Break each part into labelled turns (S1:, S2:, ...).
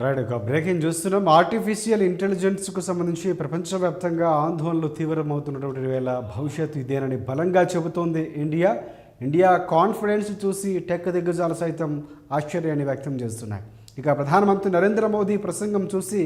S1: Right. ఒక breaking చూస్తున్నాం. Artificial ఇంటెలిజెన్స్కు సంబంధించి ప్రపంచవ్యాప్తంగా ఆందోళనలు తీవ్రమవుతున్నటువంటి వేళ భవిష్యత్తు ఇదేనని బలంగా చెబుతోంది ఇండియా. ఇండియా కాన్ఫిడెన్స్ చూసి టెక్ దిగ్గజాలు సైతం ఆశ్చర్యాన్ని వ్యక్తం చేస్తున్నాయి. ఇక ప్రధానమంత్రి నరేంద్ర మోదీ ప్రసంగం చూసి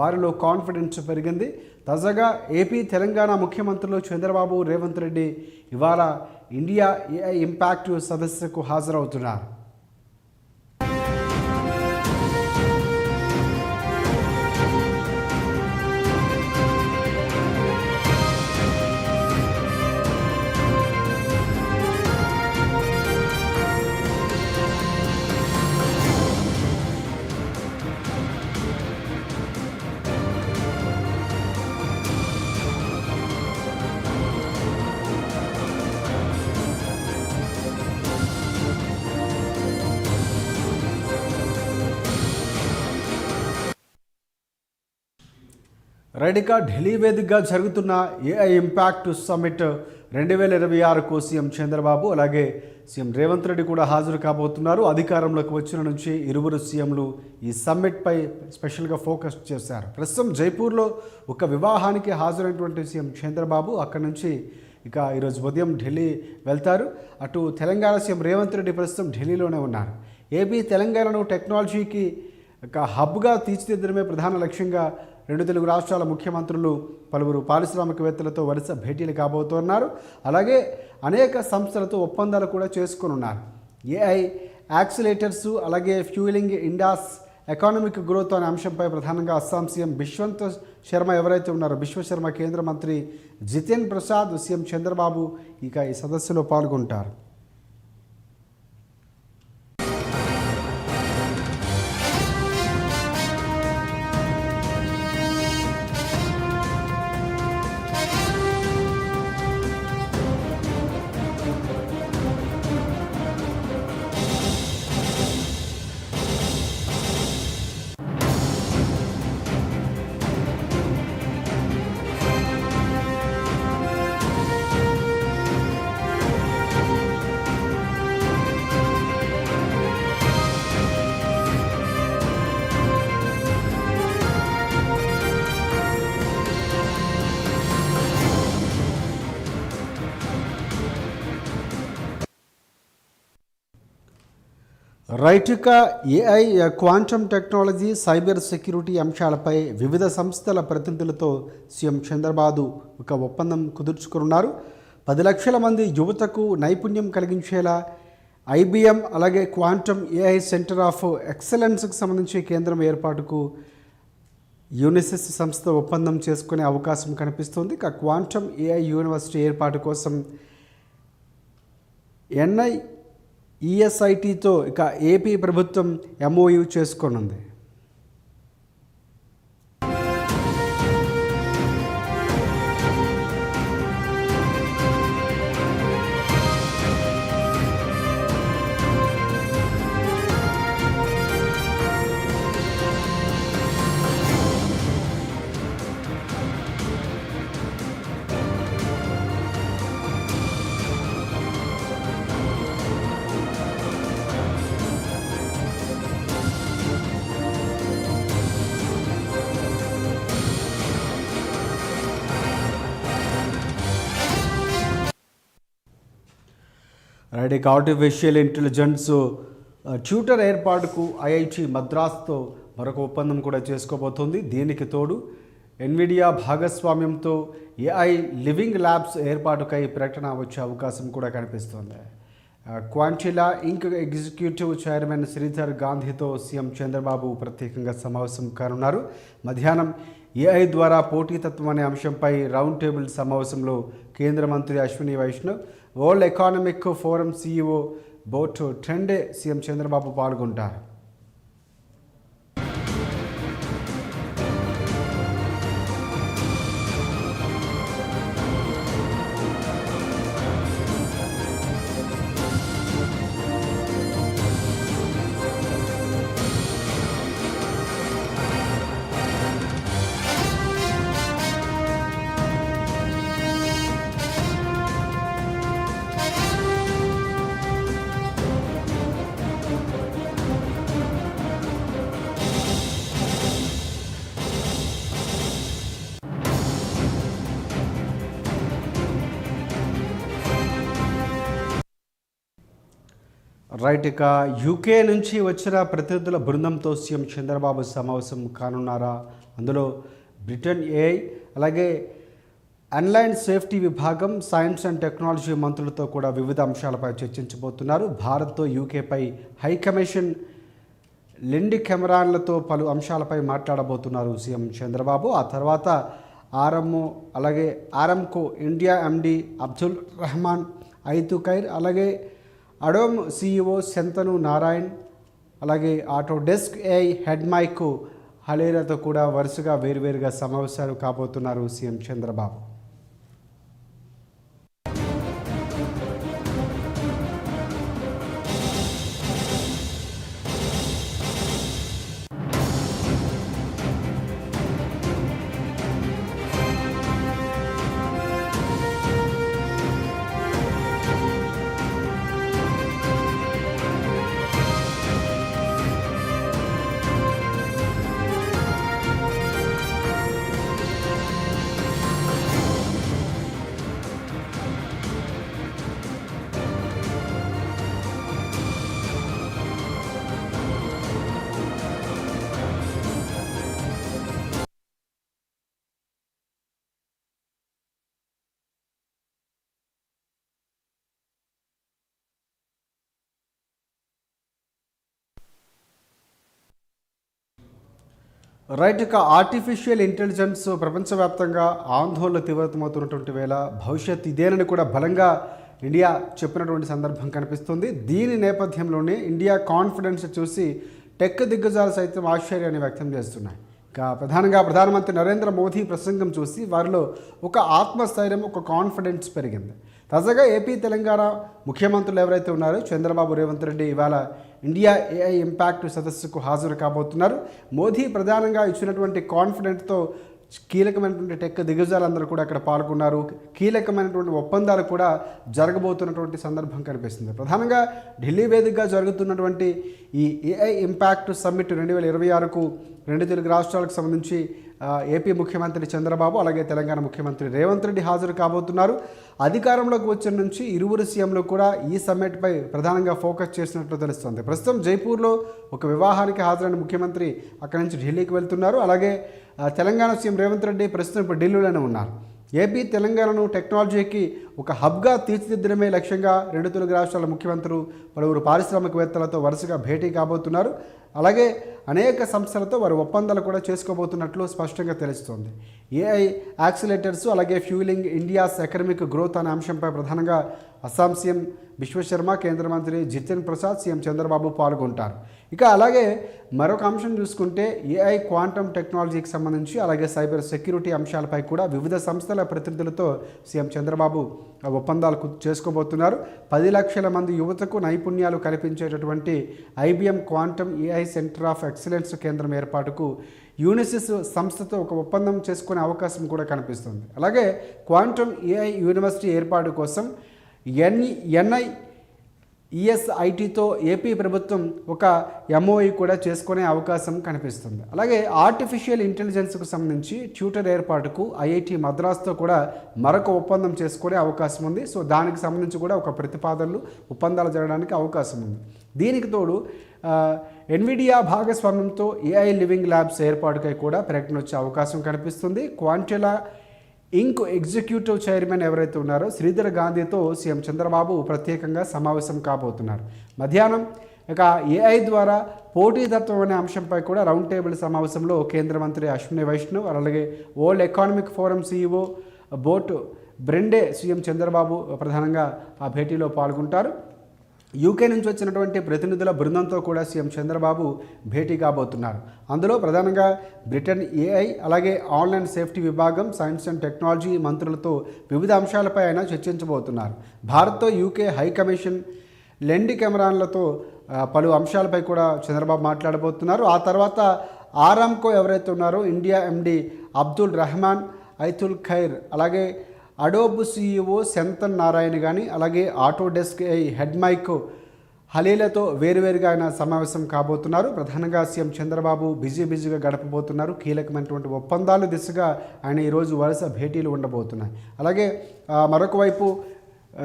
S1: వారిలో కాన్ఫిడెన్స్ పెరిగింది. తాజాగా ఏపీ తెలంగాణ ముఖ్యమంత్రులు చంద్రబాబు, రేవంత్ రెడ్డి ఇవాళ ఇండియా ఏఐ ఇంపాక్ట్ సదస్సుకు హాజరవుతున్నారు. రైట్గా ఢిల్లీ వేదికగా జరుగుతున్న ఏఐ ఇంపాక్ట్ సమ్మిట్ 2026కు సీఎం చంద్రబాబు అలాగే సీఎం రేవంత్ రెడ్డి కూడా హాజరు కాబోతున్నారు. అధికారంలోకి వచ్చిన నుంచి ఇరువురు సీఎంలు ఈ సమ్మిట్పై స్పెషల్గా ఫోకస్ చేశారు. ప్రస్తుతం జైపూర్లో ఒక వివాహానికి హాజరైనటువంటి సీఎం చంద్రబాబు అక్కడి నుంచి ఇక ఈరోజు ఉదయం ఢిల్లీ వెళ్తారు. అటు తెలంగాణ సీఎం రేవంత్ రెడ్డి ప్రస్తుతం ఢిల్లీలోనే ఉన్నారు. ఏపీ తెలంగాణను టెక్నాలజీకి ఒక హబ్గా తీర్చిదిద్దడమే ప్రధాన లక్ష్యంగా రెండు తెలుగు రాష్ట్రాల ముఖ్యమంత్రులు పలువురు పారిశ్రామికవేత్తలతో వరుస భేటీలు కాబోతున్నారు. అలాగే అనేక సంస్థలతో ఒప్పందాలు కూడా చేసుకున్నారు. ఏఐ యాక్సిలేటర్స్ అలాగే ఫ్యూయలింగ్ ఇండాస్ ఎకానమిక్ గ్రోత్ అనే అంశంపై ప్రధానంగా అస్సాం సీఎం బిశ్వంత్ శర్మ ఎవరైతే ఉన్నారో బిశ్వశర్మ, కేంద్ర మంత్రి జితేన్ ప్రసాద్, సీఎం చంద్రబాబు ఇక ఈ సదస్సులో పాల్గొంటారు. రైట్క AI, quantum technology, cyber security అంశాలపై వివిధ సంస్థల ప్రతినిధులతో సీఎం చంద్రబాబు ఒక ఒప్పందం కుదుర్చుకున్నారు. 10 లక్షల మంది యువతకు నైపుణ్యం కలిగించేలా ఐబిఎం అలాగే క్వాంటమ్ ఏఐ సెంటర్ ఆఫ్ ఎక్సలెన్స్కి సంబంధించి కేంద్రం ఏర్పాటుకు యూనిసిస్ సంస్థ ఒప్పందం చేసుకునే అవకాశం కనిపిస్తుంది. ఇక క్వాంటమ్ ఏఐ యూనివర్సిటీ ఏర్పాటు కోసం ఈఎస్ఐటితో ఇక ఏపీ ప్రభుత్వం ఎంఓయూ చేసుకోనుంది. రైట్. ఆర్టిఫిషియల్ ఇంటెలిజెన్స్ ట్యూటర్ ఏర్పాటుకు ఐఐటి మద్రాస్తో మరొక ఒప్పందం కూడా చేసుకోబోతోంది. దీనికి తోడు ఎన్విడియా భాగస్వామ్యంతో ఏఐ లివింగ్ ల్యాబ్స్ ఏర్పాటుకై ప్రకటన వచ్చే అవకాశం కూడా కనిపిస్తోంది. Quantela Inc executive chairman Sridhar గాంధీతో సీఎం చంద్రబాబు ప్రత్యేకంగా సమావేశం కానున్నారు. మధ్యాహ్నం ఏఐ ద్వారా పోటీతత్వం అనే అంశంపై రౌండ్ టేబుల్ సమావేశంలో కేంద్ర మంత్రి Ashwini Vaishnaw, World Economic Forum CEO బోట్ ట్రెండే సీఎం చంద్రబాబు పాల్గొంటారు. రైట్. ఇక యూకే నుంచి వచ్చిన ప్రతినిధుల బృందంతో సీఎం చంద్రబాబు సమావేశం కానున్నారా? అందులో బ్రిటన్ ఏఐ అలాగే ఆన్లైన్ సేఫ్టీ విభాగం, సైన్స్ అండ్ టెక్నాలజీ మంత్రులతో కూడా వివిధ అంశాలపై చర్చించబోతున్నారు. భారత్తో యూకేపై హైకమిషన్ లిండి కెమెరాన్లతో పలు అంశాలపై మాట్లాడబోతున్నారు సీఎం చంద్రబాబు. ఆ తర్వాత Aramco India MD Abdul Rahman ఐతుఖైర్, అలాగే అడోమ్ సిఇఓ శంతను నారాయణ్, అలాగే ఆటోడెస్క్ ఏఐ హెడ్ మైక్ హలేరాతో కూడా వరుసగా వేరువేరుగా సమావేశాలు కాబోతున్నారు సీఎం చంద్రబాబు. రైట్. ఇక ఆర్టిఫిషియల్ ఇంటెలిజెన్స్ ప్రపంచవ్యాప్తంగా ఆందోళన తీవ్రతమవుతున్నటువంటి వేళ భవిష్యత్ ఇదేనని కూడా బలంగా ఇండియా చెప్పినటువంటి సందర్భం కనిపిస్తుంది. దీని నేపథ్యంలోనే ఇండియా కాన్ఫిడెన్స్ చూసి టెక్ దిగ్గజాలు సైతం ఆశ్చర్యాన్ని వ్యక్తం చేస్తున్నాయి. ఇక ప్రధానంగా ప్రధానమంత్రి నరేంద్ర మోదీ ప్రసంగం చూసి వారిలో ఒక ఆత్మస్థైర్యం, ఒక కాన్ఫిడెన్స్ పెరిగింది. తాజాగా ఏపీ, తెలంగాణ ముఖ్యమంత్రులు ఎవరైతే ఉన్నారో చంద్రబాబు, రేవంత్ రెడ్డి ఇవాళ ఇండియా ఏఐ ఇంపాక్ట్ సదస్సుకు హాజరు కాబోతున్నారు. మోదీ ప్రధానంగా ఇచ్చినటువంటి కాన్ఫిడెంట్తో కీలకమైనటువంటి టెక్ దిగ్గజాలందరూ కూడా అక్కడ పాల్గొన్నారు. కీలకమైనటువంటి ఒప్పందాలు కూడా జరగబోతున్నటువంటి సందర్భం కనిపిస్తుంది. ప్రధానంగా ఢిల్లీ వేదికగా జరుగుతున్నటువంటి ఈ ఏఐ ఇంపాక్ట్ సమ్మిట్ 2026కు రెండు తెలుగు రాష్ట్రాలకు సంబంధించి ఏపీ ముఖ్యమంత్రి చంద్రబాబు, అలాగే తెలంగాణ ముఖ్యమంత్రి రేవంత్ రెడ్డి హాజరు కాబోతున్నారు. అధికారంలోకి వచ్చిన నుంచి ఇరువురు సీఎంలు కూడా ఈ సమ్మిట్పై ప్రధానంగా ఫోకస్ చేసినట్లు తెలుస్తుంది. ప్రస్తుతం జైపూర్లో ఒక వివాహానికి హాజరైన ముఖ్యమంత్రి అక్కడి నుంచి ఢిల్లీకి వెళ్తున్నారు. అలాగే తెలంగాణ సీఎం రేవంత్ రెడ్డి ప్రస్తుతం ఇప్పుడు ఢిల్లీలోనే ఉన్నారు. ఏపీ, తెలంగాణను టెక్నాలజీకి ఒక హబ్గా తీర్చిదిద్దడమే లక్ష్యంగా రెండు తెలుగు రాష్ట్రాల ముఖ్యమంత్రులు పలువురు పారిశ్రామికవేత్తలతో వరుసగా భేటీ కాబోతున్నారు. అలాగే అనేక సంస్థలతో వారు ఒప్పందాలు కూడా చేసుకోబోతున్నట్లు స్పష్టంగా తెలుస్తోంది. ఏఐ యాక్సిలేటర్స్, అలాగే ఫ్యూలింగ్ ఇండియాస్ ఎకనమిక్ గ్రోత్ అనే అంశంపై ప్రధానంగా అస్సాం సీఎం విశ్వశర్మ, కేంద్ర మంత్రి జితేంద్ర ప్రసాద్, సీఎం చంద్రబాబు పాల్గొంటారు. ఇక అలాగే మరొక అంశం చూసుకుంటే ఏఐ, క్వాంటమ్ టెక్నాలజీకి సంబంధించి, అలాగే సైబర్ సెక్యూరిటీ అంశాలపై కూడా వివిధ సంస్థల ప్రతినిధులతో సీఎం చంద్రబాబు ఒప్పందాలు చేసుకోబోతున్నారు. 10 లక్షల మంది యువతకు నైపుణ్యాలు కల్పించేటటువంటి IBM quantum AI center of excellence కేంద్రం ఏర్పాటుకు యూనిసిస్ సంస్థతో ఒక ఒప్పందం చేసుకునే అవకాశం కూడా కనిపిస్తుంది. అలాగే క్వాంటమ్ ఏఐ యూనివర్సిటీ ఏర్పాటు కోసం ఎన్ఐఈఎస్ఐటితో ఏపీ ప్రభుత్వం ఒక ఎంఓఈ కూడా చేసుకునే అవకాశం కనిపిస్తుంది. అలాగే ఆర్టిఫిషియల్ ఇంటెలిజెన్స్కు సంబంధించి ట్యూటర్ ఏర్పాటుకు ఐఐటి మద్రాస్తో కూడా మరొక ఒప్పందం చేసుకునే అవకాశం ఉంది. సో దానికి సంబంధించి కూడా ఒక ప్రతిపాదనలు, ఒప్పందాలు జరగడానికి అవకాశం ఉంది. దీనికి తోడు ఎన్విడియా భాగస్వామ్యంతో ఏఐ లివింగ్ ల్యాబ్స్ ఏర్పాటుకై కూడా ప్రకటన వచ్చే అవకాశం కనిపిస్తుంది. క్వాంటెలా ఇంక్ ఎగ్జిక్యూటివ్ చైర్మన్ ఎవరైతే ఉన్నారో శ్రీధర్ గాంధీతో సీఎం చంద్రబాబు ప్రత్యేకంగా సమావేశం కాబోతున్నారు. మధ్యాహ్నం ఇక ఏఐ ద్వారా పోటీతత్వం అనే అంశంపై కూడా రౌండ్ టేబుల్ సమావేశంలో కేంద్ర మంత్రి అశ్విని వైష్ణవ్, అలాగే వరల్డ్ ఎకనామిక్ ఫోరం సీఈఓ బోట్ బ్రెండే, సీఎం చంద్రబాబు ప్రధానంగా ఆ భేటీలో పాల్గొంటారు. యూకే నుంచి వచ్చినటువంటి ప్రతినిధుల బృందంతో కూడా సీఎం చంద్రబాబు భేటీ కాబోతున్నారు. అందులో ప్రధానంగా బ్రిటన్ ఏఐ, అలాగే ఆన్లైన్ సేఫ్టీ విభాగం, సైన్స్ అండ్ టెక్నాలజీ మంత్రులతో వివిధ అంశాలపై ఆయన చర్చించబోతున్నారు. భారత్తో యూకే హైకమిషన్ లెండి కెమెరాన్లతో పలు అంశాలపై కూడా చంద్రబాబు మాట్లాడబోతున్నారు. ఆ తర్వాత ఆరామ్కో ఎవరైతే ఉన్నారో ఇండియా ఎండి అబ్దుల్ రెహమాన్ ఐతుఖైర్, అలాగే అడోబ్ సిఇఓ శంతన్ నారాయణ కానీ, అలాగే ఆటోడెస్క్ హెడ్ మైక్ హలీలతో వేరువేరుగా ఆయన సమావేశం కాబోతున్నారు. ప్రధానంగా సీఎం చంద్రబాబు బిజీగా గడపబోతున్నారు. కీలకమైనటువంటి ఒప్పందాలు దిశగా ఆయన ఈరోజు వరుస భేటీలు ఉండబోతున్నాయి. అలాగే మరొక వైపు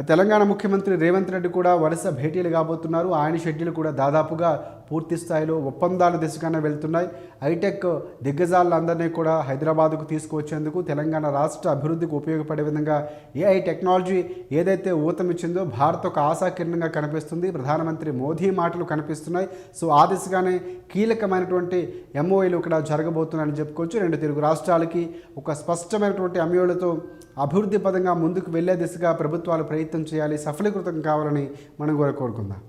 S1: తెలంగాణ ముఖ్యమంత్రి రేవంత్ రెడ్డి కూడా వరుస భేటీలు కాబోతున్నారు. ఆయన షెడ్యూల్ కూడా దాదాపుగా పూర్తి స్థాయిలో ఒప్పందాల దిశగానే వెళ్తున్నాయి. హైటెక్ దిగ్గజాలందరినీ కూడా హైదరాబాద్కు తీసుకువచ్చేందుకు, తెలంగాణ రాష్ట్ర అభివృద్ధికి ఉపయోగపడే విధంగా ఏఐ టెక్నాలజీ ఏదైతే ఊతమిచ్చిందో భారత్ ఒక ఆశాకిరణంగా కనిపిస్తుంది. ప్రధానమంత్రి మోదీ మాటలు కనిపిస్తున్నాయి. సో ఆ దిశగానే కీలకమైనటువంటి ఎంఓఏలు ఇక్కడ జరగబోతున్నాయని చెప్పుకోవచ్చు. రెండు తెలుగు రాష్ట్రాలకి ఒక స్పష్టమైనటువంటి ఎంఓఏలతో అభివృద్ధి పదంగా ముందుకు వెళ్లే దిశగా ప్రభుత్వాలు ప్రయత్నం చేయాలి, సఫలీకృతం కావాలని మనం కూడా కోరుకుందాం.